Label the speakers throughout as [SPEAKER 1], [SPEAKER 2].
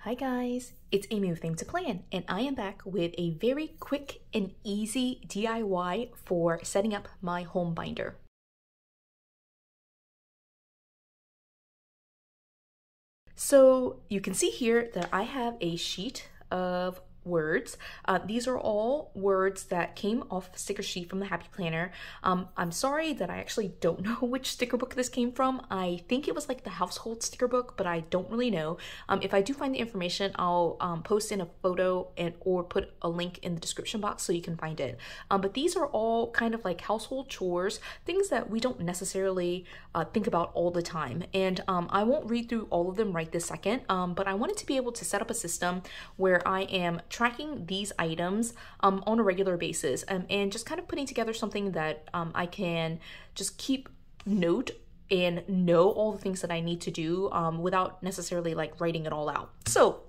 [SPEAKER 1] Hi guys, it's Amy with Things to Plan, and I am back with a very quick and easy DIY for setting up my home binder. So you can see here that I have a sheet of words. These are all words that came off a sticker sheet from the Happy Planner. I'm sorry that I actually don't know which sticker book this came from. I think it was like the household sticker book, but I don't really know. If I do find the information, I'll post in a photo or put a link in the description box so you can find it. But these are all kind of like household chores, things that we don't necessarily think about all the time. And I won't read through all of them right this second, but I wanted to be able to set up a system where I am tracking these items on a regular basis, and just kind of putting together something that I can just keep note and know all the things that I need to do without necessarily like writing it all out. So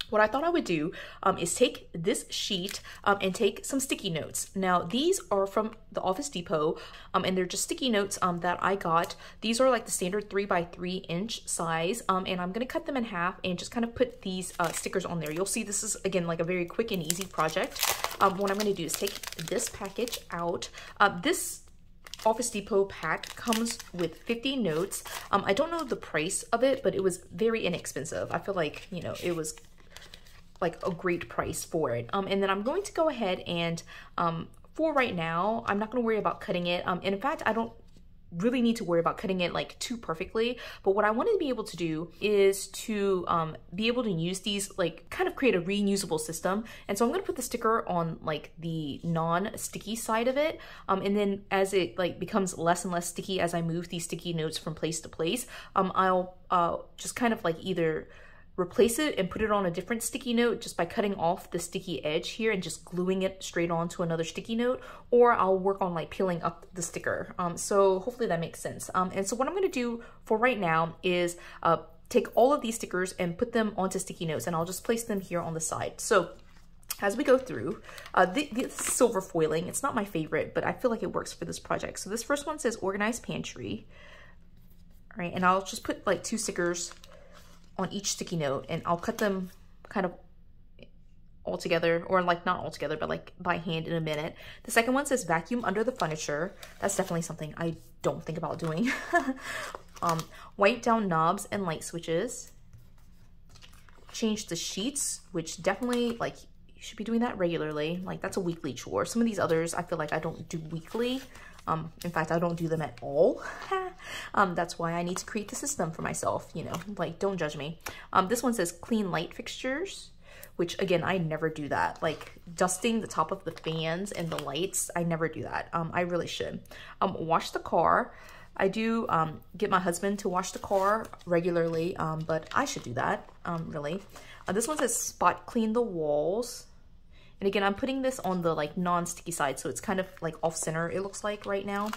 [SPEAKER 1] what I thought I would do is take this sheet and take some sticky notes. Now these are from the Office Depot and they're just sticky notes that I got. These are like the standard 3x3 inch size, and I'm gonna cut them in half and just kind of put these stickers on there. You'll see this is again like a very quick and easy project. What I'm gonna do is take this package out. This Office Depot pack comes with 50 notes. I don't know the price of it, but it was very inexpensive. I feel like, you know, it was like a great price for it. And then I'm going to go ahead and for right now, I'm not gonna worry about cutting it. And in fact, I don't really need to worry about cutting it like too perfectly. But what I wanted to be able to do is to be able to use these, like kind of create a reusable system. And so I'm gonna put the sticker on like the non-sticky side of it. And then as it like becomes less and less sticky as I move these sticky notes from place to place, I'll just kind of like either replace it and put it on a different sticky note just by cutting off the sticky edge here and just gluing it straight onto another sticky note, or I'll work on like peeling up the sticker. So hopefully that makes sense. And so what I'm gonna do for right now is take all of these stickers and put them onto sticky notes, and I'll just place them here on the side. So as we go through, this silver foiling, it's not my favorite, but I feel like it works for this project. So this first one says organized pantry. All right, and I'll just put like 2 stickers on each sticky note, and I'll cut them kind of all together, or like not all together, but like by hand in a minute. The second one says vacuum under the furniture. That's definitely something I don't think about doing. Wipe down knobs and light switches. Change the sheets, which definitely like you should be doing that regularly. Like that's a weekly chore. Some of these others I feel like I don't do weekly. In fact, I don't do them at all. That's why I need to create the system for myself, you know, like don't judge me. This one says clean light fixtures, which again, I never do that. Like dusting the top of the fans and the lights, I never do that. I really should. Wash the car. I do get my husband to wash the car regularly, but I should do that, really. This one says spot clean the walls. And again, I'm putting this on the like non-sticky side, so it's kind of like off center, it looks like right now.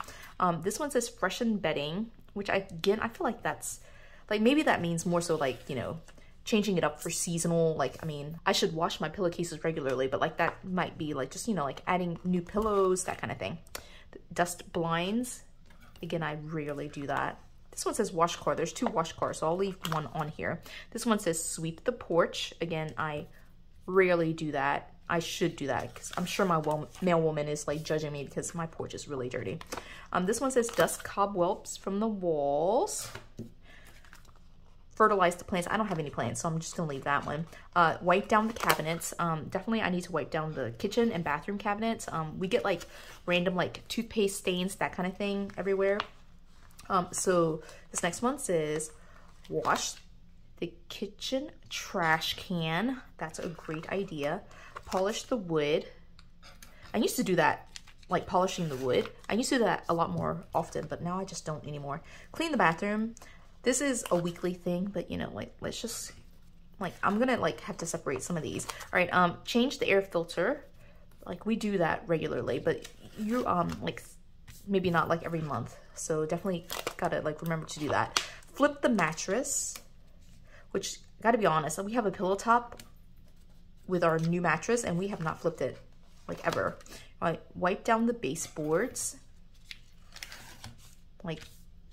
[SPEAKER 1] This one says freshen bedding, which I feel like that's, like maybe that means more so like, you know, changing it up for seasonal. Like, I mean, I should wash my pillowcases regularly, but like that might be like just, you know, like adding new pillows, that kind of thing. Dust blinds. Again, I rarely do that. This one says wash car. There's 2 wash cars, so I'll leave one on here. This one says sweep the porch. Again, I rarely do that. I should do that because I'm sure my mail woman is like judging me because my porch is really dirty. This one says dust cobwebs from the walls. Fertilize the plants. I don't have any plants, so I'm just gonna leave that one. Wipe down the cabinets. Definitely I need to wipe down the kitchen and bathroom cabinets. We get like random like toothpaste stains, that kind of thing everywhere. So this next one says wash the kitchen trash can. That's a great idea. Polish the wood. I used to do that, like polishing the wood. I used to do that a lot more often, but now I just don't anymore. Clean the bathroom. This is a weekly thing, but you know, like let's just, like I'm gonna like have to separate some of these. All right, change the air filter. Like we do that regularly, but you like maybe not like every month. So definitely gotta like remember to do that. Flip the mattress, which gotta be honest, we have a pillow top with our new mattress and we have not flipped it like ever. All right, wipe down the baseboards. Like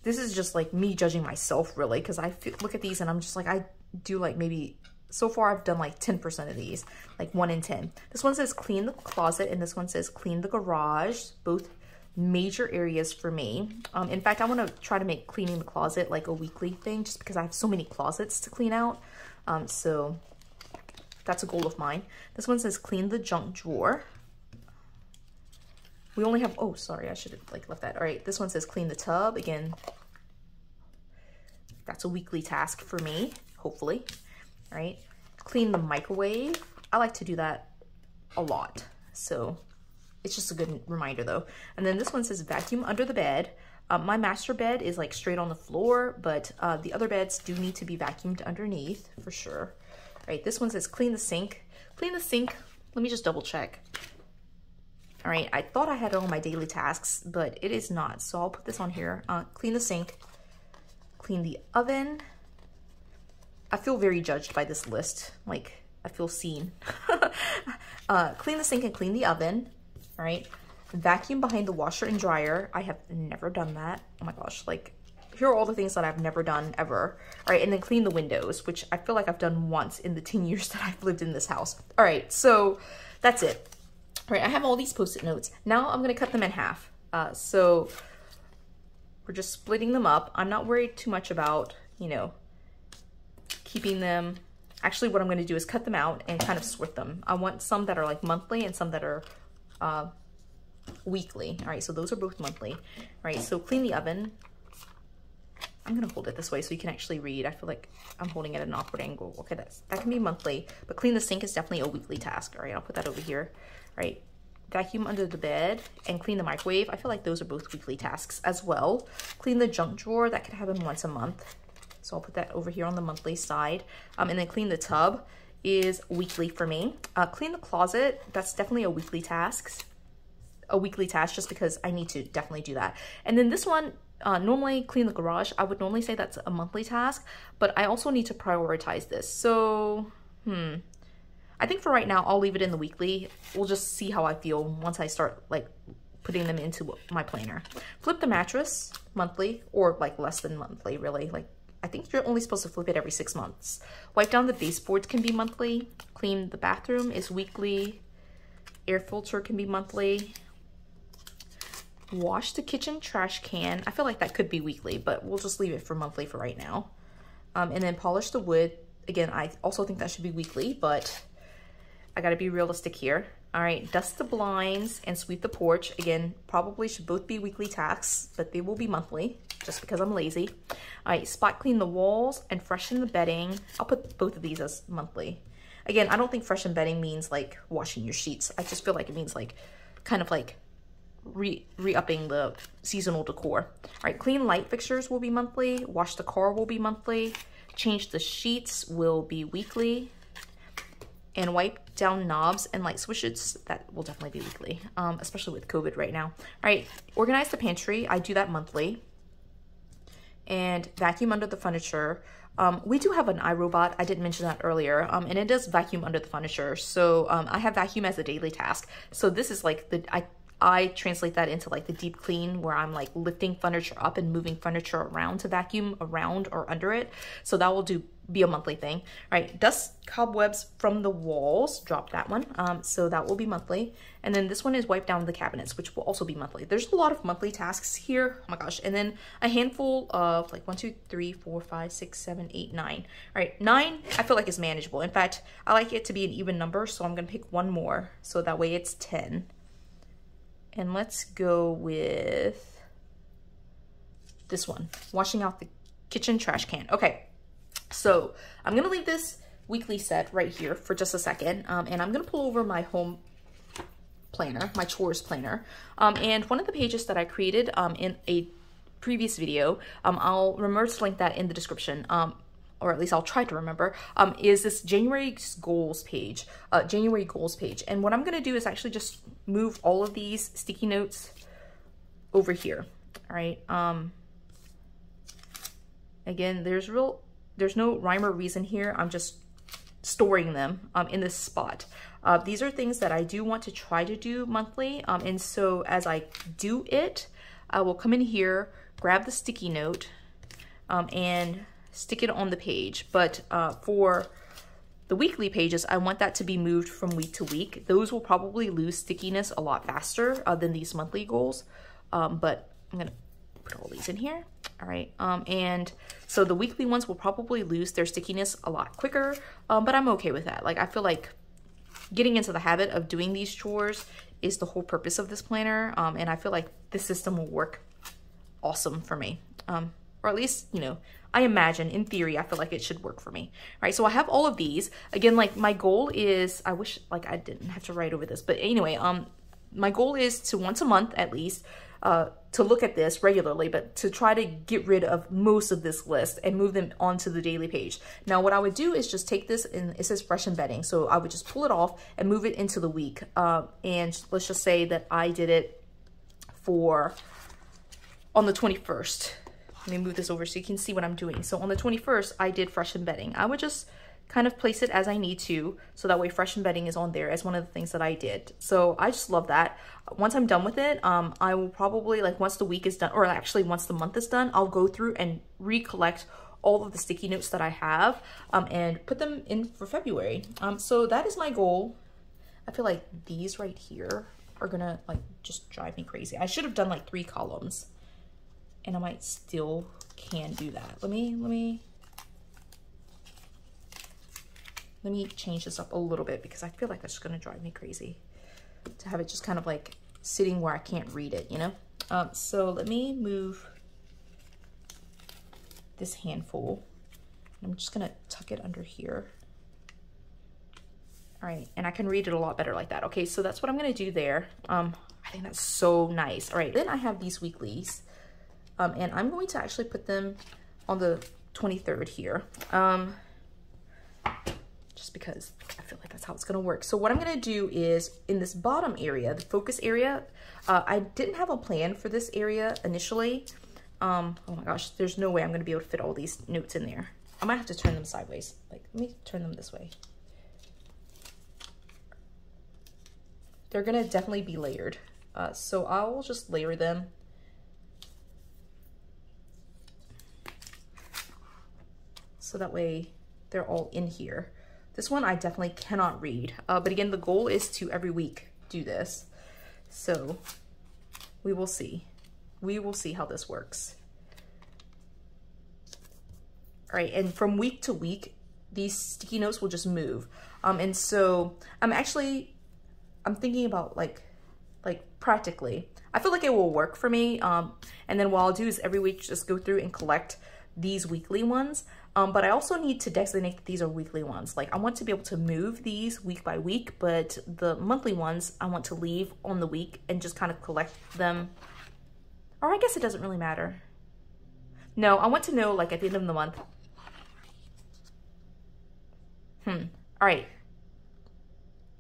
[SPEAKER 1] this is just like me judging myself really, because I look at these and I'm just like, I do like maybe so far I've done like 10% of these, like 1 in 10. This one says clean the closet and this one says clean the garage, both major areas for me. In fact, I want to try to make cleaning the closet like a weekly thing just because I have so many closets to clean out. So that's a goal of mine. This one says clean the junk drawer. We only have, oh, sorry, I should have like left that. All right, this one says clean the tub. Again, that's a weekly task for me, hopefully. All right, clean the microwave. I like to do that a lot, so it's just a good reminder though. And then this one says vacuum under the bed. My master bed is like straight on the floor, but the other beds do need to be vacuumed underneath for sure. All right, this one says clean the sink. Clean the sink, let me just double check. All right, I thought I had it on my daily tasks, but it is not. So I'll put this on here. Clean the sink, clean the oven. I feel very judged by this list. Like, I feel seen. Clean the sink and clean the oven. All right, vacuum behind the washer and dryer. I have never done that. Oh my gosh, like, here are all the things that I've never done ever. All right, and then clean the windows, which I feel like I've done once in the 10 years that I've lived in this house. All right, so that's it. All right, I have all these Post-it notes. Now I'm gonna cut them in half. So we're just splitting them up. I'm not worried too much about, you know, keeping them. Actually, what I'm gonna do is cut them out and kind of sort them. I want some that are like monthly and some that are weekly. All right, so those are both monthly. All right, so clean the oven. I'm gonna hold it this way so you can actually read. I feel like I'm holding it at an awkward angle. Okay, that can be monthly, but clean the sink is definitely a weekly task. All right, I'll put that over here. All right, vacuum under the bed and clean the microwave. I feel like those are both weekly tasks as well. Clean the junk drawer, that could happen once a month. So I'll put that over here on the monthly side. And then clean the tub is weekly for me. Clean the closet, that's definitely a weekly task. Just because I need to definitely do that. And then this one, normally clean the garage. I would normally say that's a monthly task, but I also need to prioritize this. So, I think for right now, I'll leave it in the weekly. We'll just see how I feel once I start like putting them into my planner. Flip the mattress monthly, or like less than monthly, really. Like, I think you're only supposed to flip it every 6 months. Wipe down the baseboards can be monthly. Clean the bathroom is weekly. Air filter can be monthly. Wash the kitchen trash can. I feel like that could be weekly, but we'll just leave it for monthly for right now. And then polish the wood. Again, I also think that should be weekly, but I gotta be realistic here. All right, dust the blinds and sweep the porch. Again, probably should both be weekly tasks, but they will be monthly just because I'm lazy. All right, spot clean the walls and freshen the bedding. I'll put both of these as monthly. Again, I don't think freshen bedding means like washing your sheets. I just feel like it means like kind of like re-upping the seasonal decor. All right, clean light fixtures will be monthly. Wash the car will be monthly. Change the sheets will be weekly. And wipe down knobs and light switches, that will definitely be weekly, especially with COVID right now. All right, organize the pantry. I do that monthly. And vacuum under the furniture. We do have an iRobot. I didn't mention that earlier. And it does vacuum under the furniture. So I have vacuum as a daily task. So this is like I translate that into like the deep clean where I'm like lifting furniture up and moving furniture around to vacuum around or under it. So that will be a monthly thing. All right, dust cobwebs from the walls, drop that one. So that will be monthly. And then this one is wipe down the cabinets, which will also be monthly. There's a lot of monthly tasks here. Oh my gosh. And then a handful of like 1, 2, 3, 4, 5, 6, 7, 8, 9. All right, 9 I feel like is manageable. In fact, I like it to be an even number. So I'm gonna pick one more. So that way it's 10. And let's go with this one, washing out the kitchen trash can. Okay, so I'm gonna leave this weekly set right here for just a second. And I'm gonna pull over my home planner, my chores planner. And one of the pages that I created in a previous video, I'll remember to link that in the description. Or at least I'll try to remember, is this January goals page. And what I'm gonna do is actually just move all of these sticky notes over here, all right? Again, there's no rhyme or reason here. I'm just storing them in this spot. These are things that I do want to try to do monthly. And so as I do it, I will come in here, grab the sticky note, and stick it on the page. But for The weekly pages, I want that to be moved from week to week. Those will probably lose stickiness a lot faster than these monthly goals. But I'm gonna put all these in here. All right, and so the weekly ones will probably lose their stickiness a lot quicker, but I'm okay with that. Like, I feel like getting into the habit of doing these chores is the whole purpose of this planner, and I feel like this system will work awesome for me. Or at least, you know, I imagine, in theory, I feel like it should work for me. All right, so I have all of these. Again, like, my goal is, I wish, like, I didn't have to write over this, but anyway, my goal is to once a month, at least, to look at this regularly, but to try to get rid of most of this list and move them onto the daily page. Now, what I would do is just take this, and it says fresh embedding, so I would just pull it off and move it into the week. And let's just say that I did it on the 21st. Let me move this over so you can see what I'm doing. So on the 21st, I did fresh embedding. I would just kind of place it as I need to, so that way fresh embedding is on there as one of the things that I did. So I just love that. Once I'm done with it, I will probably, like, once the week is done, or actually once the month is done, I'll go through and recollect all of the sticky notes that I have and put them in for February. So that is my goal. I feel like these right here are gonna, like, just drive me crazy. I should have done like 3 columns, and I might still can do that. Let me change this up a little bit, because I feel like that's gonna drive me crazy to have it just kind of like sitting where I can't read it, you know? So let me move this handful. I'm just gonna tuck it under here. All right, and I can read it a lot better like that. Okay, so that's what I'm gonna do there. I think that's so nice. All right, then I have these weeklies, and I'm going to actually put them on the 23rd here. Just because I feel like that's how it's gonna work. So what I'm gonna do is, in this bottom area, the focus area, I didn't have a plan for this area initially. Oh my gosh, there's no way I'm gonna be able to fit all these notes in there. I might have to turn them sideways. Like, let me turn them this way. They're gonna definitely be layered. So I'll just layer them. So that way they're all in here. This one I definitely cannot read, but again, the goal is to every week do this. So we will see. We will see how this works. All right, and from week to week, these sticky notes will just move. And so I'm thinking about like practically, I feel like it will work for me. And then what I'll do is every week just go through and collect these weekly ones. But I also need to designate that these are weekly ones. Like, I want to be able to move these week by week, but the monthly ones I want to leave on the week and just kind of collect them. Or I guess it doesn't really matter. No, I want to know, like, at the end of the month. All right.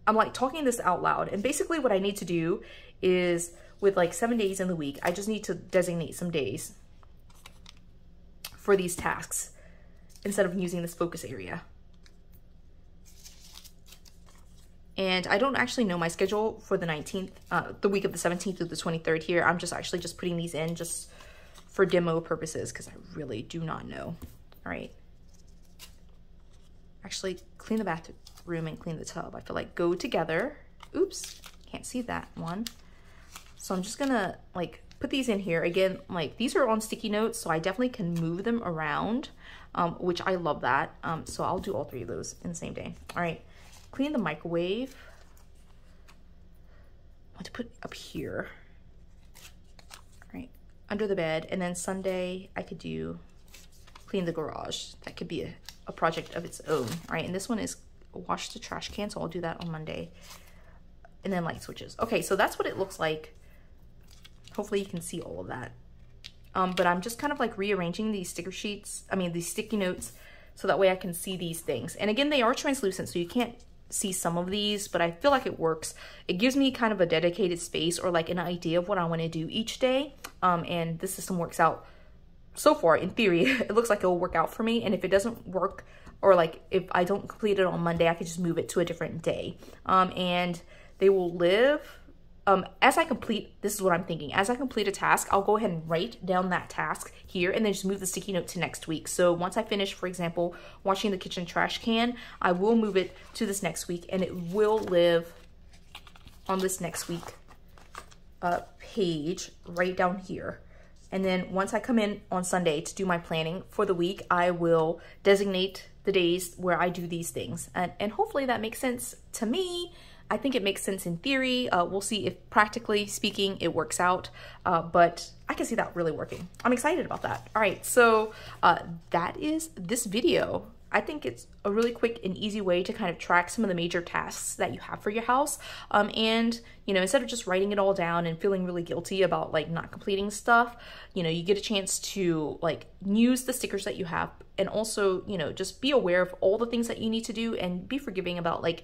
[SPEAKER 1] I'm like talking this out loud, and basically what I need to do is, with like 7 days in the week, I just need to designate some days for these tasks instead of using this focus area. And I don't actually know my schedule for the 19th, the week of the 17th through the 23rd here. I'm just actually just putting these in just for demo purposes, because I really do not know. All right. Actually, clean the bathroom and clean the tub, I feel like go together. Oops, can't see that one. So I'm just gonna like put these in here. Again, like, these are on sticky notes, so I definitely can move them around, which I love that. So I'll do all 3 of those in the same day. All right, clean the microwave. I want to put up here, right under the bed. And then Sunday I could do clean the garage. That could be a project of its own. All right, and this one is wash the trash can, so I'll do that on Monday. And then light switches. Okay, so that's what it looks like. Hopefully you can see all of that. But I'm just kind of like rearranging these these sticky notes, so that way I can see these things. And again, they are translucent, so you can't see some of these, but I feel like it works. It gives me kind of a dedicated space, or like an idea of what I want to do each day. And this system works out so far. In theory, it looks like it will work out for me. And if it doesn't work, or like if I don't complete it on Monday, I could just move it to a different day. And they will live as I complete, this is what I'm thinking, as I complete a task, I'll go ahead and write down that task here and then just move the sticky note to next week. So once I finish, for example, washing the kitchen trash can, I will move it to this next week, and it will live on this next week page right down here. And then once I come in on Sunday to do my planning for the week, I will designate the days where I do these things. And hopefully that makes sense to me. I think it makes sense in theory. We'll see if practically speaking it works out, but I can see that really working. I'm excited about that. All right, so that is this video. I think it's a really quick and easy way to kind of track some of the major tasks that you have for your house. And, you know, instead of just writing it all down and feeling really guilty about like not completing stuff, you know, you get a chance to like use the stickers that you have, and also, you know, just be aware of all the things that you need to do and be forgiving about like,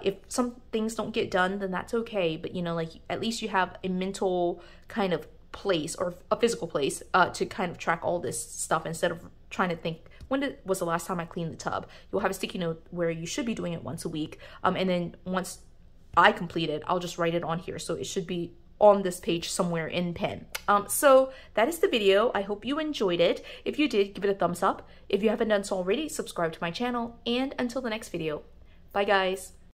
[SPEAKER 1] if some things don't get done, then that's okay. But, you know, like at least you have a mental kind of place or a physical place to kind of track all this stuff instead of trying to think, when was the last time I cleaned the tub? You'll have a sticky note where you should be doing it once a week. And then once I complete it, I'll just write it on here. So it should be on this page somewhere in pen. So that is the video. I hope you enjoyed it. If you did, give it a thumbs up. If you haven't done so already, subscribe to my channel. And until the next video, bye guys.